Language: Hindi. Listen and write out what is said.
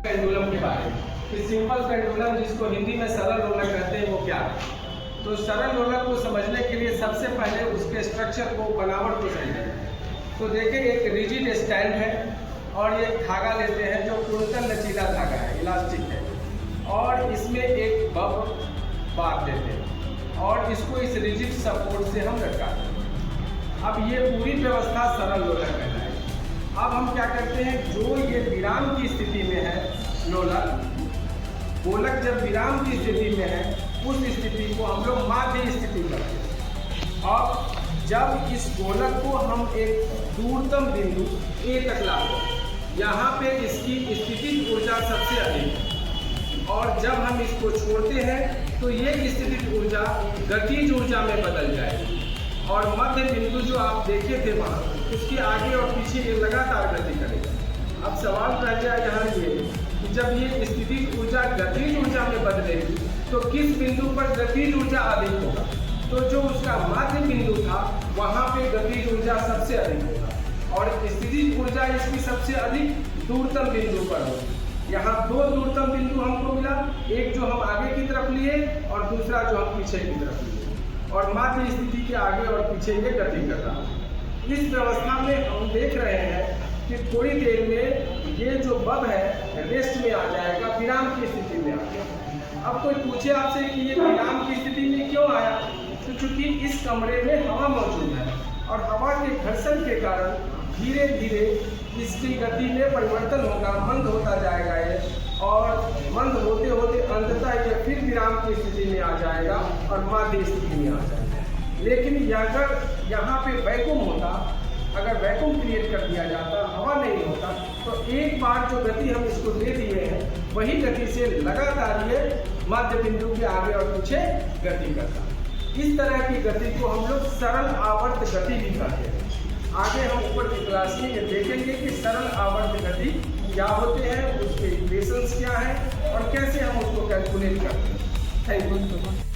पेंडुलम के बारे में कि सिंपल पेंडुलम जिसको हिंदी में सरल लोलक कहते हैं वो क्या है। तो सरल लोलक को समझने के लिए सबसे पहले उसके स्ट्रक्चर को, बनावट को समझें। तो देखिए एक रिजिड स्टैंड है और ये धागा लेते हैं जो पूर्णतः लचीला धागा है, इलास्टिक है, और इसमें एक बब बार देते हैं और इसको इस रिजिड सपोर्ट से हम लटकाते हैं। अब ये पूरी व्यवस्था सरल लोलक कहलाएगी। अब हम क्या करते हैं, जो ये विराम की स्थिति में है लोलक, गोलक जब विराम की स्थिति में है उस स्थिति को हम लोग माध्य स्थिति करते हैं। और जब इस गोलक को हम एक दूरतम बिंदु ए तक लाते हैं, यहाँ पे इसकी स्थितिज ऊर्जा सबसे अधिक है, और जब हम इसको छोड़ते हैं तो ये स्थितिज ऊर्जा गतिज ऊर्जा में बदल जाएगी और मध्य बिंदु जो आप देखे थे वहाँ, उसके आगे और पीछे ये लगातार गति करेगा। अब सवाल रह गया यहाँ ये कि जब ये स्थितिज ऊर्जा गतिज ऊर्जा में बदलेगी तो किस बिंदु पर गतिज ऊर्जा अधिक होगा। तो जो उसका माध्य बिंदु था वहाँ पे गतिज ऊर्जा सबसे अधिक होगा और स्थितिज ऊर्जा इसकी सबसे अधिक दूरतम बिंदु पर होगी। यहाँ दो दूरतम बिंदु हमको मिला, एक जो हम आगे की तरफ लिए और दूसरा जो हम पीछे की तरफ लिए, और माध्य स्थिति के आगे और पीछे ये गति कर रहा है। इस व्यवस्था में हम देख रहे हैं कि थोड़ी देर में ये जो बब है रेस्ट में आ जाएगा, विराम की स्थिति में आ जाएगा। अब कोई पूछे आपसे कि ये विराम की स्थिति में क्यों आया, तो चूंकि इस कमरे में हवा मौजूद है और हवा के घर्षण के कारण धीरे धीरे इसकी गति में परिवर्तन होगा, मंद होता जाएगा ये, और मंद होते होते अंततः ये फिर विराम की स्थिति में आ जाएगा और माध्य स्थिति में आ जाएगा। लेकिन अगर यहाँ पे वैक्यूम होता, अगर वैक्यूम क्रिएट कर दिया जाता, हवा नहीं होता, तो एक बार जो गति हम इसको दे दिए हैं वही गति से लगातार ये मध्य बिंदु के आगे और पीछे गति करता। इस तरह की गति को हम लोग सरल आवर्त गति भी कहते हैं। आगे हम ऊपर की क्लास में ये देखेंगे कि सरल आवर्त गति क्या होते हैं, उसके इक्वेशंस क्या हैं और कैसे हम उसको कैलकुलेट करते हैं। Thank you.